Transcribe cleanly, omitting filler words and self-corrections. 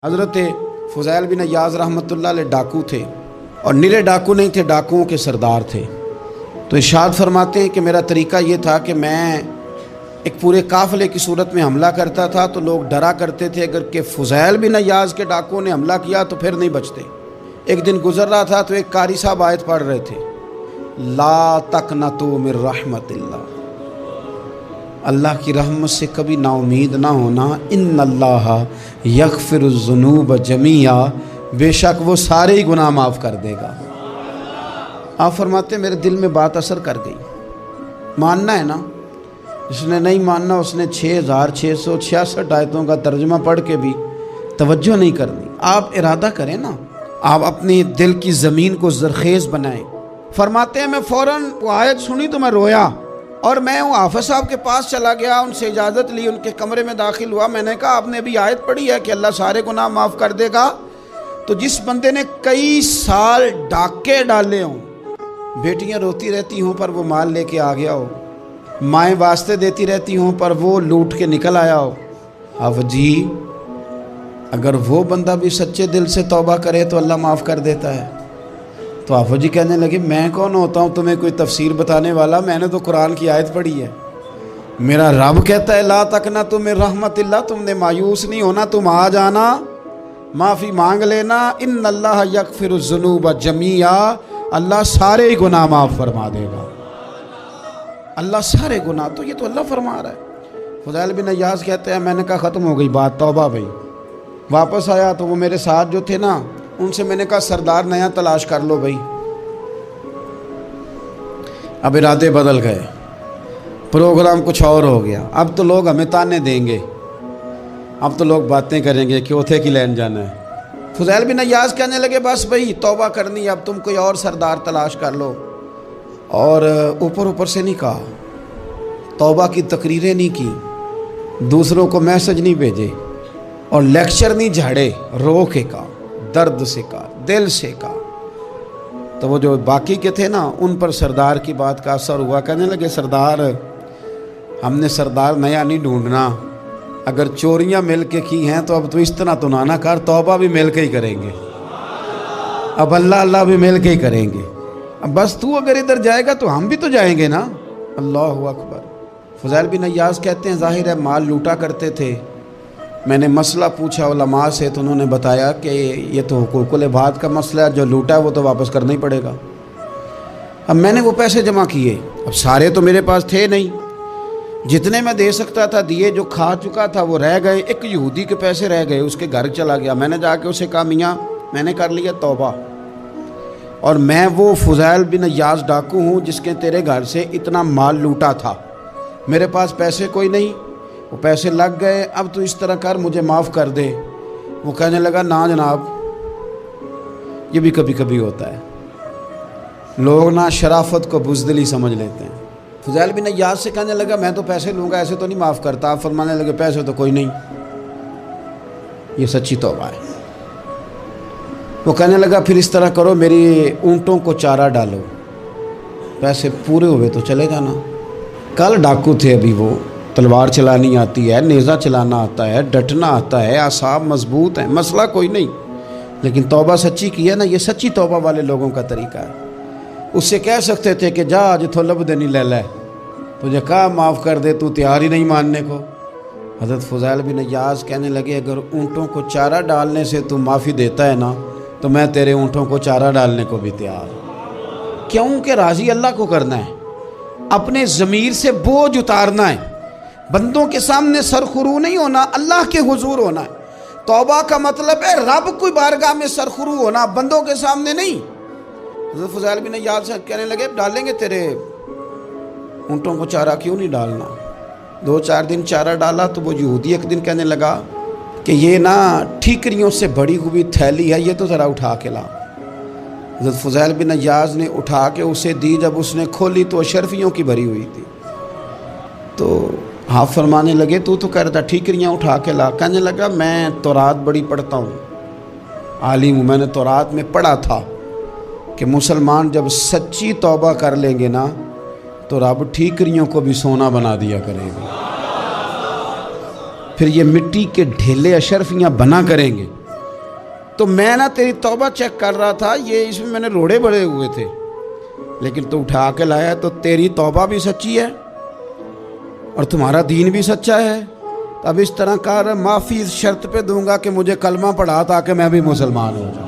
حضرت فضیل بن عیاض رحمۃ اللہ علیہ ڈاکو تھے، اور نرے ڈاکو نہیں تھے، ڈاکوؤں کے سردار تھے۔ تو ارشاد فرماتے ہیں کہ میرا طریقہ یہ تھا کہ میں ایک پورے قافلے کی صورت میں حملہ کرتا تھا تو لوگ ڈرا کرتے تھے اگر کہ فضیل بن عیاض کے ڈاکوؤں نے حملہ کیا تو پھر نہیں بچتے۔ ایک دن گزر رہا تھا تو ایک قاری صاحب آیت پڑھ رہے تھے، لا تقنطوا من رحمت اللہ، اللہ کی رحمت سے کبھی نا امید نہ ہونا، ان اللہ یغفر الذنوب جمیعا، بے شک وہ سارے ہی گناہ معاف کر دے گا۔ آپ فرماتے ہیں میرے دل میں بات اثر کر گئی، ماننا ہے نا۔ جس نے نہیں ماننا اس نے 6666 آیتوں کا ترجمہ پڑھ کے بھی توجہ نہیں کرنی۔ آپ ارادہ کریں نا، آپ اپنی دل کی زمین کو زرخیز بنائیں۔ فرماتے ہیں میں فوراً وہ آیت سنی تو میں رویا، اور میں وہ حافظ صاحب کے پاس چلا گیا، ان سے اجازت لی، ان کے کمرے میں داخل ہوا۔ میں نے کہا آپ نے ابھی آیت پڑھی ہے کہ اللہ سارے گناہ معاف کر دے گا؟ تو جس بندے نے کئی سال ڈاکے ڈالے ہوں، بیٹیاں روتی رہتی ہوں پر وہ مال لے کے آ گیا ہو، مائیں واسطے دیتی رہتی ہوں پر وہ لوٹ کے نکل آیا ہو، اب جی اگر وہ بندہ بھی سچے دل سے توبہ کرے تو اللہ معاف کر دیتا ہے۔ تو آفو جی کہنے لگے میں کون ہوتا ہوں تمہیں کوئی تفسیر بتانے والا، میں نے تو قرآن کی آیت پڑھی ہے، میرا رب کہتا ہے لا تقنطوا من رحمت اللہ، تم نے مایوس نہیں ہونا، تم آ جانا، معافی مانگ لینا، ان اللہ یغفر الذنوب جمیعا، اللہ سارے ہی گناہ معاف فرما دے گا، اللہ سارے گناہ۔ تو یہ تو اللہ فرما رہا ہے۔ فضیل بن عیاض کہتے ہیں میں نے کہا ختم ہو گئی بات، توبہ بھائی۔ واپس آیا تو وہ میرے ساتھ جو تھے نا ان سے میں نے کہا سردار نیا تلاش کر لو بھائی۔ اب ارادے بدل گئے، پروگرام کچھ اور ہو گیا۔ اب تو لوگ ہمیں تانے دیں گے، اب تو لوگ باتیں کریں گے کہ اوتھے کی لین جانا ہے۔ فضیل بن عیاض کہنے لگے بس بھائی توبہ کرنی، اب تم کوئی اور سردار تلاش کر لو۔ اور اوپر سے نہیں کہا، توبہ کی تقریریں نہیں کی، دوسروں کو میسج نہیں بھیجے، اور لیکچر نہیں جھاڑے، رو کے کہا، درد سے کہا، دل سے کہا۔ تو وہ جو باقی کے تھے نا ان پر سردار کی بات کا اثر ہوا، کہنے لگے سردار ہم نے سردار نیا نہیں ڈھونڈنا، اگر چوریاں مل کے کی ہیں تو اب تو اس طرح تو نہ کر، توبہ بھی مل کے ہی کریں گے، اب اللہ بھی مل کے ہی کریں گے، اب بس تو اگر ادھر جائے گا تو ہم بھی تو جائیں گے نا۔ اللہ اکبر۔ فضیل بن عیاض کہتے ہیں ظاہر ہے مال لوٹا کرتے تھے، میں نے مسئلہ پوچھا علماء سے تو انہوں نے بتایا کہ یہ تو حقوق العباد کا مسئلہ ہے، جو لوٹا ہے وہ تو واپس کرنا ہی پڑے گا۔ اب میں نے وہ پیسے جمع کیے، اب سارے تو میرے پاس تھے نہیں، جتنے میں دے سکتا تھا دیے، جو کھا چکا تھا وہ رہ گئے۔ ایک یہودی کے پیسے رہ گئے، اس کے گھر چلا گیا، میں نے جا کے اسے کہا میاں میں نے کر لیا توبہ، اور میں وہ فضیل بن عیاض ڈاکو ہوں جس کے تیرے گھر سے اتنا مال لوٹا تھا، میرے پاس پیسے کوئی نہیں، وہ پیسے لگ گئے، اب تو اس طرح کر مجھے معاف کر دے۔ وہ کہنے لگا نا جناب، یہ بھی کبھی کبھی ہوتا ہے، لوگ نا شرافت کو بزدلی سمجھ لیتے ہیں۔ فضیل بن عیاض سے کہنے لگا میں تو پیسے لوں گا، ایسے تو نہیں معاف کرتا۔ آپ فرمانے لگے پیسے تو کوئی نہیں، یہ سچی توبہ ہے۔ وہ کہنے لگا پھر اس طرح کرو میری اونٹوں کو چارہ ڈالو، پیسے پورے ہوئے تو چلے جانا۔ کل ڈاکو تھے، ابھی وہ تلوار چلانی آتی ہے، نیزہ چلانا آتا ہے، ڈٹنا آتا ہے، اعصاب مضبوط ہیں، مسئلہ کوئی نہیں، لیکن توبہ سچی کی ہے نا، یہ سچی توبہ والے لوگوں کا طریقہ ہے۔ اس سے کہہ سکتے تھے کہ جا آج تھو لب دینی لے لے، تجھے کہا معاف کر دے، تو تیار ہی نہیں ماننے کو۔ حضرت فضیل بن عیاض کہنے لگے اگر اونٹوں کو چارہ ڈالنے سے تو معافی دیتا ہے نا تو میں تیرے اونٹوں کو چارہ ڈالنے کو بھی تیار ہوں۔ کیوں کہ راضی اللہ کو کرنا ہے، اپنے ضمیر سے بوجھ اتارنا ہے، بندوں کے سامنے سرخرو نہیں ہونا، اللہ کے حضور ہونا ہے۔ توبہ کا مطلب ہے رب کی بارگاہ میں سرخرو ہونا، بندوں کے سامنے نہیں۔ حضرت فضیل بن عیاض سے کہنے لگے ڈالیں گے تیرے اونٹوں کو چارہ، کیوں نہیں ڈالنا۔ 2-4 دن چارہ ڈالا تو وہ یہودی ایک دن کہنے لگا کہ یہ نا ٹھیکریوں سے بڑی ہوئی تھیلی ہے، یہ تو ذرا اٹھا کے لا۔ حضرت فضیل بن عیاض نے اٹھا کے اسے دی، جب اس نے کھولی تو اشرفیوں کی بھری ہوئی تھی۔ تو آپ فرمانے لگے تو کہہ رہا تھا ٹھیکریاں اٹھا کے لا۔ کہنے لگا میں تورات بڑی پڑھتا ہوں، عالم ہوں، میں نے تورات میں پڑھا تھا کہ مسلمان جب سچی توبہ کر لیں گے نا تو رب ٹھیکریوں کو بھی سونا بنا دیا کرے گا، پھر یہ مٹی کے ڈھیلے اشرفیاں بنا کریں گے، تو میں نا تیری توبہ چیک کر رہا تھا، یہ اس میں نے روڑے بڑے ہوئے تھے، لیکن تو اٹھا کے لایا، تو تیری توبہ بھی سچی ہے اور تمہارا دین بھی سچا ہے۔ اب اس طرح کر، معافی اس شرط پہ دوں گا کہ مجھے کلمہ پڑھا تاکہ میں بھی مسلمان ہو جاؤں۔